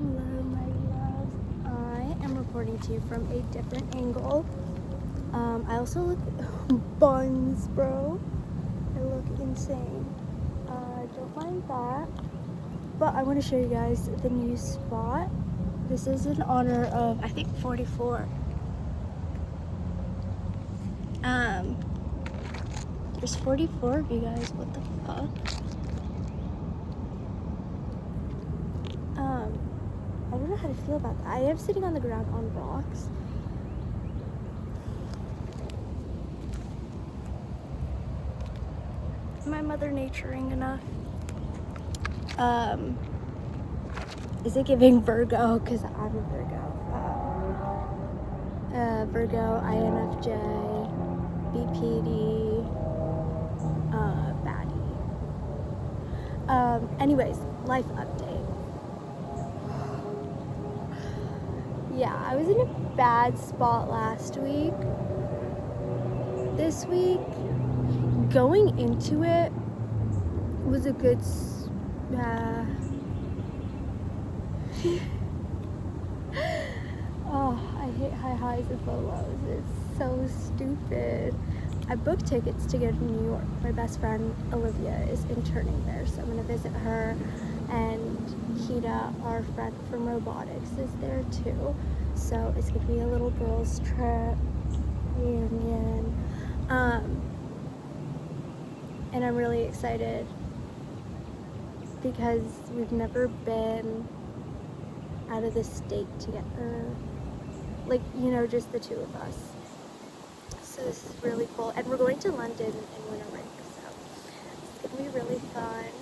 Hello, my loves. I am reporting to you from a different angle. I also look buns, bro. I look insane. Don't mind that. But I want to show you guys the new spot. This is in honor of, I think, 44. There's 44 of you guys. What the fuck? I don't know how to feel about that. I am sitting on the ground on rocks. Am I mother naturing enough? Is it giving Virgo? Because I'm a Virgo. Virgo, INFJ, BPD, baddie. Anyways, life update. Yeah, I was in a bad spot last week. This week, going into it was a good oh, I hate high highs and low lows. It's so stupid. I booked tickets to go to New York. My best friend Olivia is interning there, so I'm gonna visit her, and Kita, our friend from robotics, is there too. So it's gonna be a little girls trip reunion. And I'm really excited because we've never been out of the state together, like, you know, just the two of us. So this is really cool, and we're going to London in winter break, so it's gonna be really fun.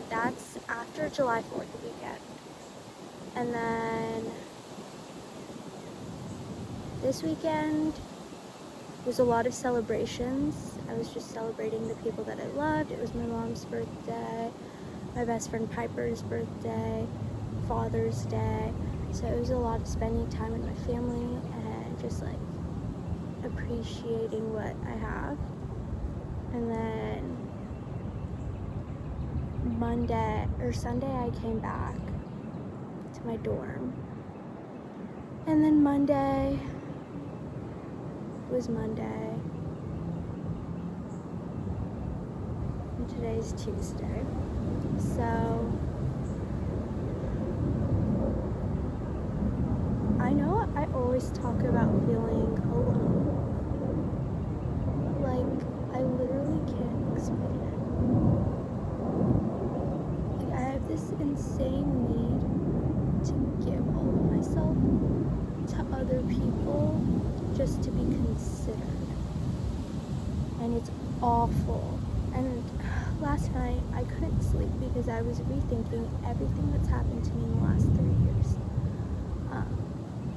That's after July 4th weekend, and then this weekend was a lot of celebrations. I was just celebrating the people that I loved. It was my mom's birthday, my best friend Piper's birthday, Father's Day. So it was a lot of spending time with my family and just like appreciating what I have. And then Sunday I came back to my dorm. And then Monday was Monday. And today's Tuesday. So I know I always talk about feeling alone. Like, I literally can't explain it. Like, I have this insane need to give all of myself to other people just to be considered. And it's awful. And last night I couldn't sleep because I was rethinking everything that's happened to me in the last 3 years.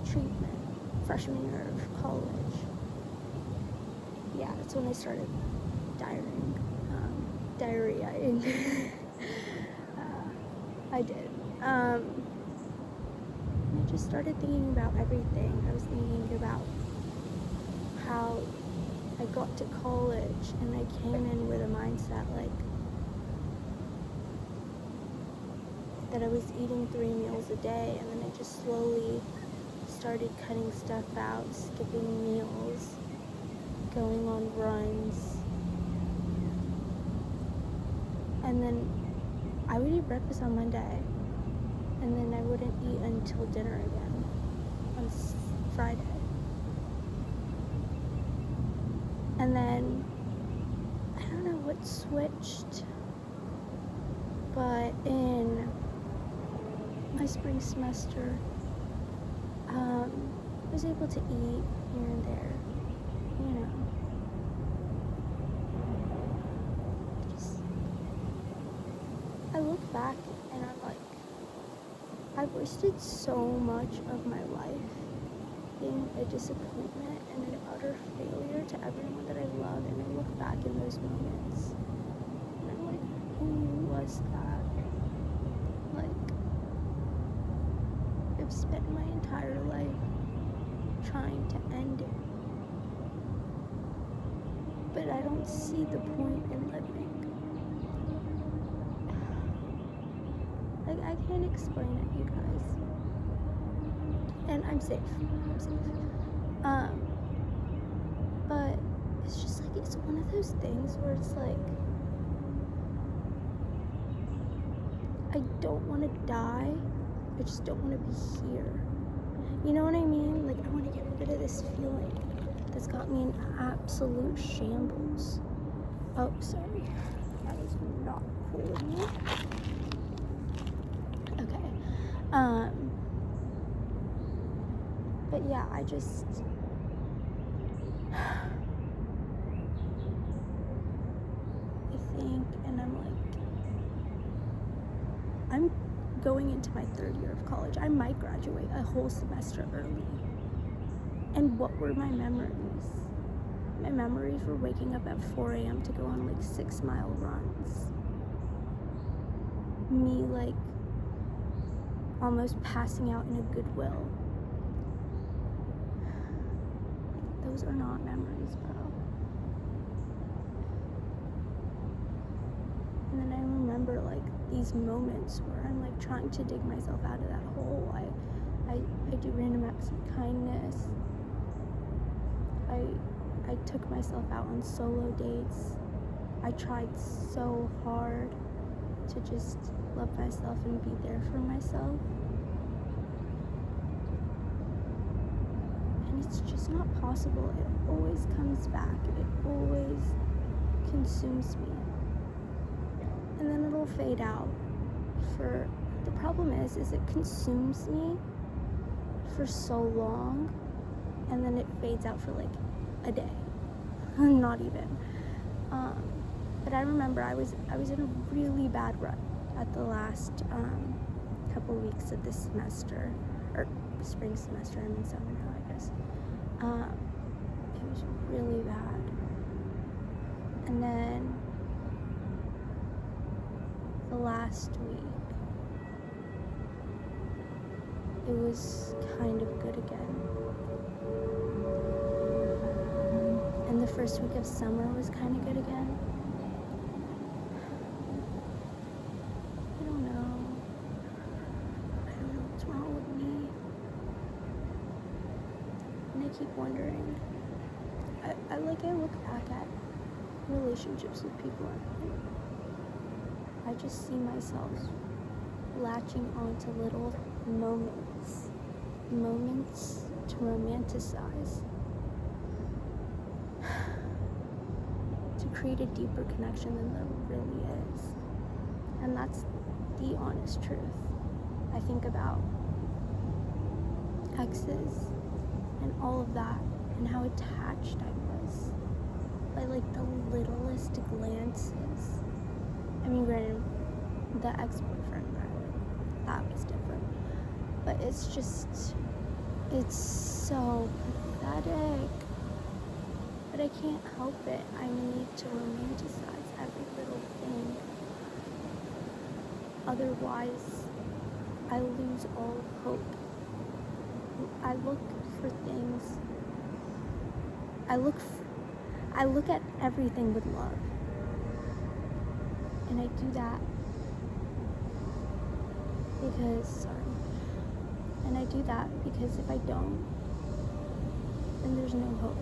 Treatment, freshman year of college. Yeah, that's when I started diarrheaing. I did. I just started thinking about everything. I was thinking about how I got to college and I came in with a mindset like that I was eating 3 meals a day, and then I just slowly started cutting stuff out, skipping meals, going on runs, and then I would eat breakfast on Monday, and then I wouldn't eat until dinner again on Friday. And then I don't know what switched, but in my spring semester, I was able to eat here and there, you know. I look back and I'm like, I wasted so much of my life being a disappointment and an utter failure to everyone that I love, and I look back in those moments and I'm like, who was that? Like, I've spent my entire life trying to end it, but I don't see the point in living. Like, I can't explain it, you guys. And I'm safe. But it's just like, it's one of those things where it's like, I don't want to die, I just don't want to be here. You know what I mean? Like, I want to get rid of this feeling that's got me in absolute shambles. Oh, sorry. That is not cool of me. Okay. But yeah, I just... I think, and I'm like... I'm going into my 3rd year of college. I might graduate a whole semester early. And what were my memories? My memories were waking up at 4 a.m. to go on like 6-mile runs. Me like almost passing out in a Goodwill. Those are not memories, bro. And then I remember like these moments where I'm like trying to dig myself out of that hole. I do random acts of kindness. I took myself out on solo dates. I tried so hard to just love myself and be there for myself. And it's just not possible. It always comes back. It always consumes me. And then it'll fade out. The problem is it consumes me for so long, and then it fades out for like a day. Not even. But I remember I was in a really bad rut at the last couple weeks of this semester, or spring semester. I'm in summer now, I guess. It was really bad. And then the last week, it was kind of good again. And the first week of summer was kind of good again. I don't know what's wrong with me. And I keep wondering. I look back at relationships with people and I just see myself latching onto little moments to romanticize, to create a deeper connection than there really is. And that's the honest truth. I think about exes and all of that and how attached I was by like the littlest glances. I mean, granted, the ex-boyfriend, that was different. But it's so pathetic. But I can't help it. I need to romanticize every little thing. Otherwise, I lose all hope. I look for things. I look at everything with love. And I do that because if I don't, then there's no hope.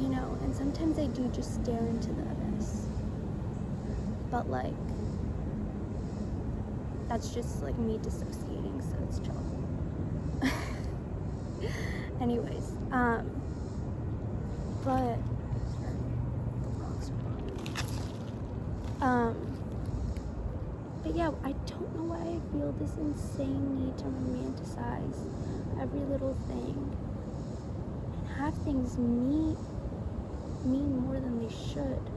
You know, and sometimes I do just stare into the abyss. But like, that's just like me dissociating, so it's chill. Anyways, but yeah, I don't know why I feel this insane need to romanticize every little thing and have things mean more than they should.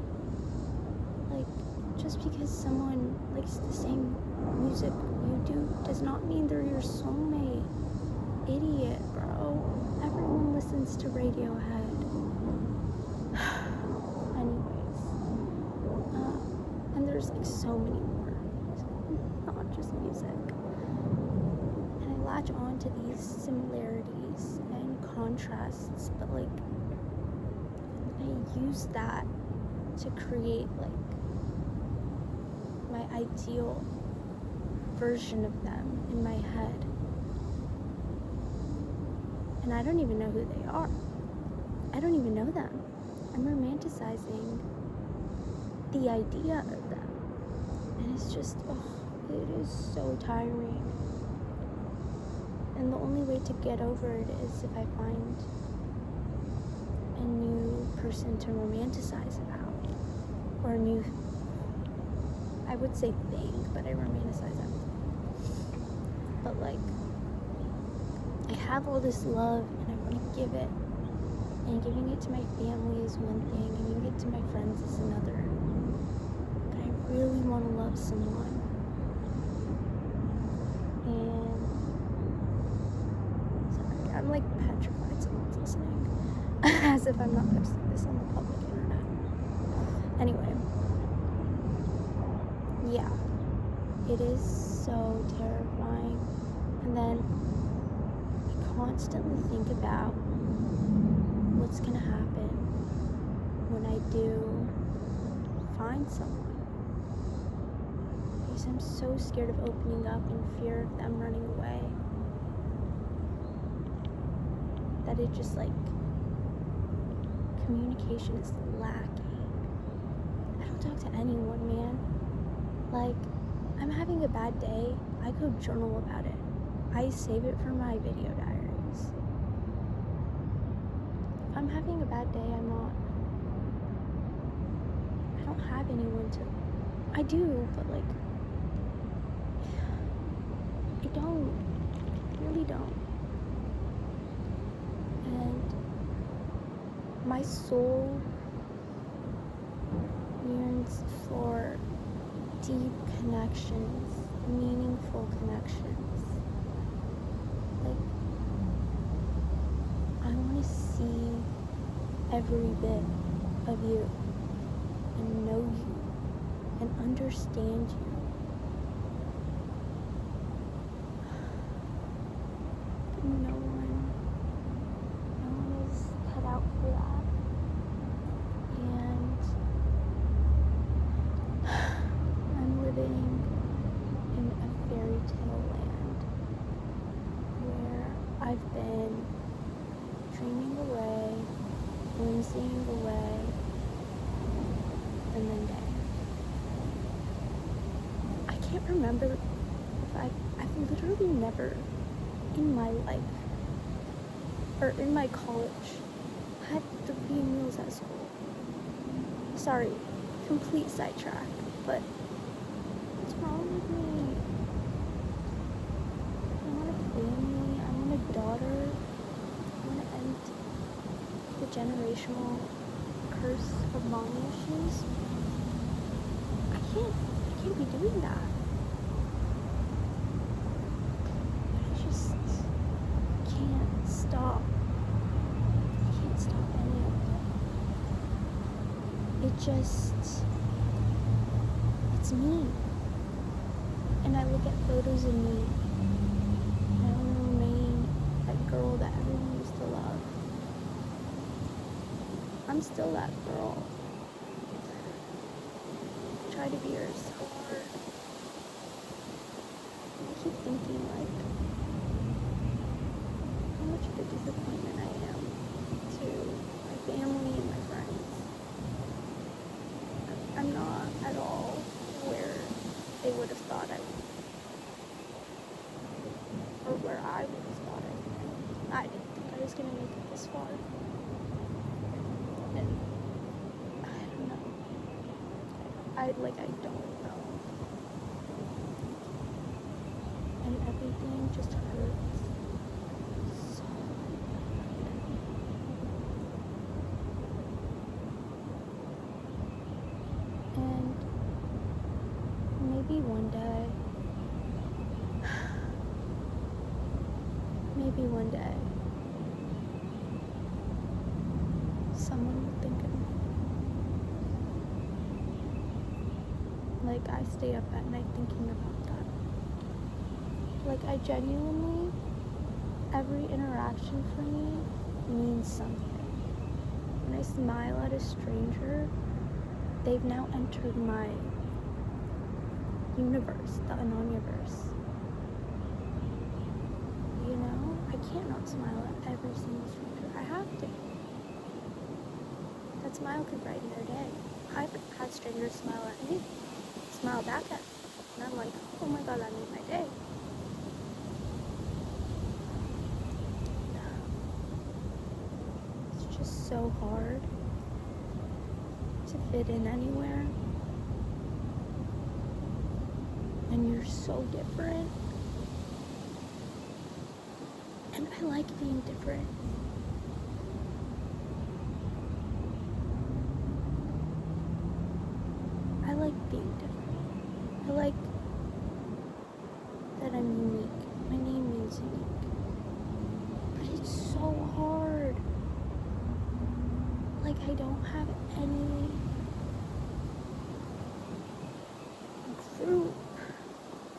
Like, just because someone likes the same music you do does not mean they're your soulmate. Idiot, bro. Everyone listens to Radiohead. Anyways, and there's like so many more, not just music. And I latch on to these similarities and contrasts, but like, I use that to create like my ideal version of them in my head. And I don't even know who they are. I don't even know them. I'm romanticizing the idea of them. And it's just, it is so tiring. And the only way to get over it is if I find a new person to romanticize about. Or a new, I would say thing, but I romanticize everything. But like, I have all this love and I want to give it. And giving it to my family is one thing, and giving it to my friends is another. But I really want to love someone. And sorry, I'm like petrified someone's listening. As if I'm not posting this on the public internet. Anyway. Yeah. It is so terrifying. And then I constantly think about what's gonna happen when I do find someone, because I'm so scared of opening up in fear of them running away, that it just like, communication is lacking. I don't talk to anyone, man. Like, I'm having a bad day, I go journal about it. I save it for my video diaries. If I'm having a bad day, I don't have anyone to, I do, but like, I don't, really don't. And my soul yearns for deep connections, meaningful connections. Like, I want to see every bit of you and know you and understand you. But no one is cut out for that. And I'm living in a fairy tale land where I've been dreaming away, whimsying away, and then dead. I can't remember if I've literally never in my life, or in my college, had 3 meals at school. Sorry, complete sidetrack, but what's wrong with me? I want a family, I want a daughter, I want to end the generational curse of mommy issues. I can't be doing that. I just can't stop. I can't stop any of it. It's me. And I look at photos of me, and I want to remain that girl that everyone used to love. I'm still that girl. I try to be her so hard. I keep thinking, like, how much of a disappointment I am to my family and my friends. I'm not at all where they would have thought I would, or where I would have thought I would be. I didn't think I was going to make it this far. And I don't know. I don't know. And everything just hurts so bad. And maybe one day, someone will think of me. Like, I stay up at night thinking about that. Like, I genuinely, every interaction for me means something. When I smile at a stranger, they've now entered my universe, the Anonyaverse. not smile at every single stranger. I have to. That smile could brighten their day. I've had strangers smile at me, smile back at me, and I'm like, oh my god, that made my day. It's just so hard to fit in anywhere. And you're so different. And I like being different. I like being different. I like that I'm unique. My name means unique. But it's so hard. Like, I don't have any group.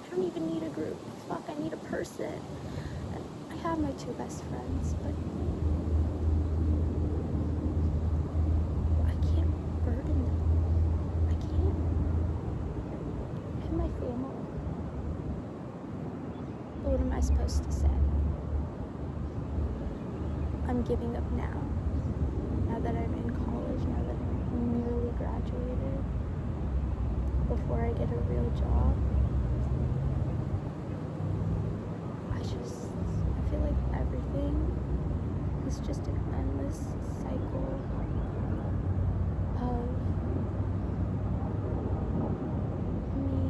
I don't even need a group. Fuck, I need a person. And I have my 2 best friends, but I can't burden them. I can't. And my family. But what am I supposed to say? I'm giving up now. Now that I'm in college, now that I'm nearly graduated, before I get a real job. I feel like everything is just an endless cycle of me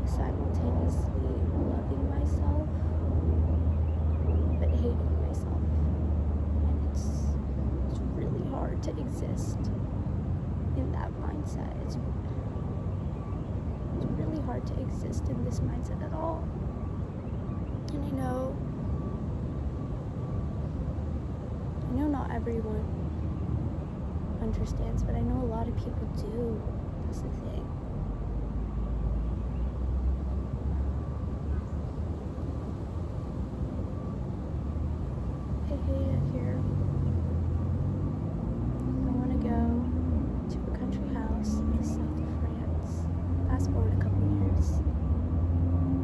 simultaneously loving myself but hating myself. And it's really hard to exist in that mindset. It's really hard to exist in this mindset at all. And I know not everyone understands, but I know a lot of people do. That's the thing. Hey, here. I want to go to a country house in the south of France. Fast forward a couple years.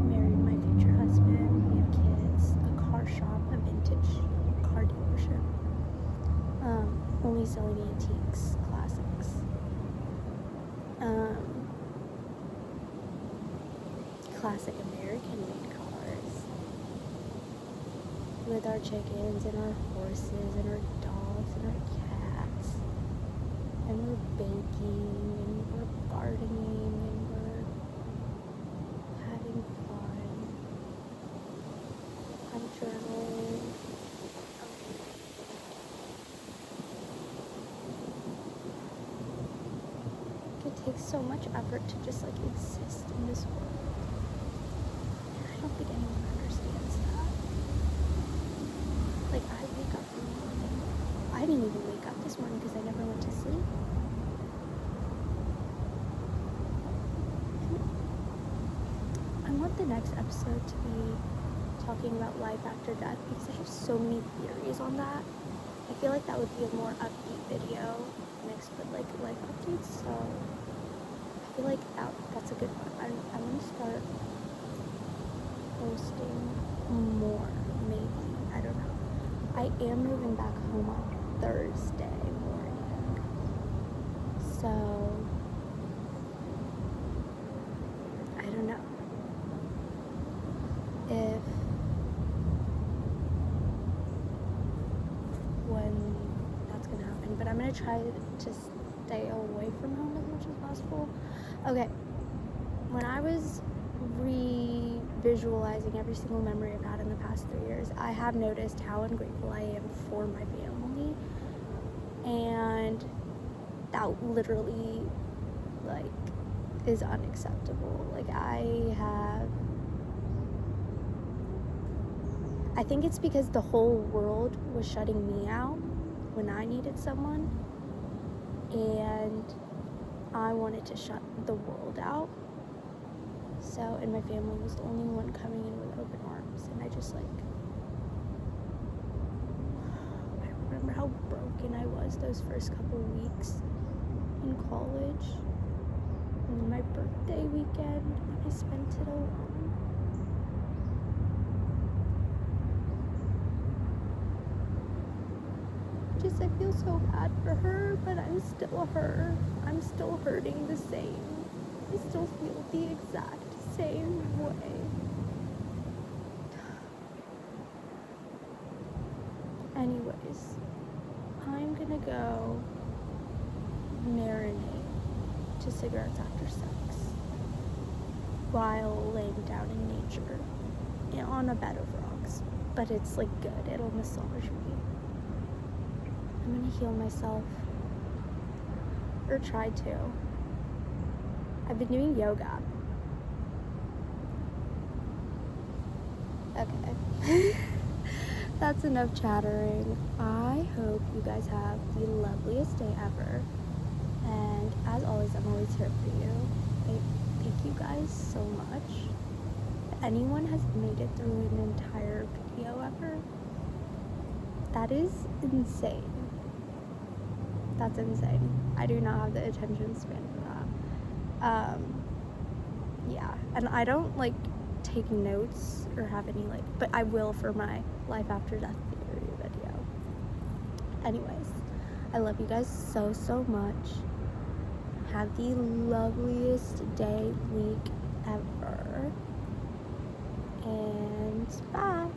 Married my future husband. We have kids. A car shop, a vintage car dealership. Only selling antiques, classics. Classic American-made cars. With our chickens and our horses and our dogs and our cats. And we're baking and we're gardening and we're having fun. I'm journaling. It takes so much effort to just like exist in this world. And I don't think anyone understands that. Like, I wake up in the morning. I didn't even wake up this morning because I never went to sleep. And I want the next episode to be talking about life after death because I have so many theories on that. I feel like that would be a more upbeat video mixed with like life updates, so I feel like that's a good one. I'm gonna start posting more, maybe. I don't know. I am moving back home on Thursday morning, so I don't know if when that's gonna happen, but I'm gonna try to stay away from home as much as possible. Okay, when I was visualizing every single memory I've had in the past 3 years, I have noticed how ungrateful I am for my family, and that literally like is unacceptable. Like, I think it's because the whole world was shutting me out when I needed someone, and I wanted to shut the world out. So, and my family was the only one coming in with open arms, and I remember how broken I was those first couple weeks in college, and then my birthday weekend, I spent it alone. I feel so bad for her, but I'm still her. I'm still hurting the same. I still feel the exact same way. Anyways, I'm gonna go marinate to cigarettes after sex while laying down in nature on a bed of rocks. But it's like good, it'll massage me. I'm gonna heal myself, or try to. I've been doing yoga. Okay. That's enough chattering. I hope you guys have the loveliest day ever. And as always, I'm always here for you. Thank you guys so much. If anyone has made it through an entire video ever, that is insane. That's insane. I do not have the attention span for that. Yeah, and I don't like take notes or have any but I will for my life after death theory video. Anyways, I love you guys so much. Have the loveliest day, week ever, and bye.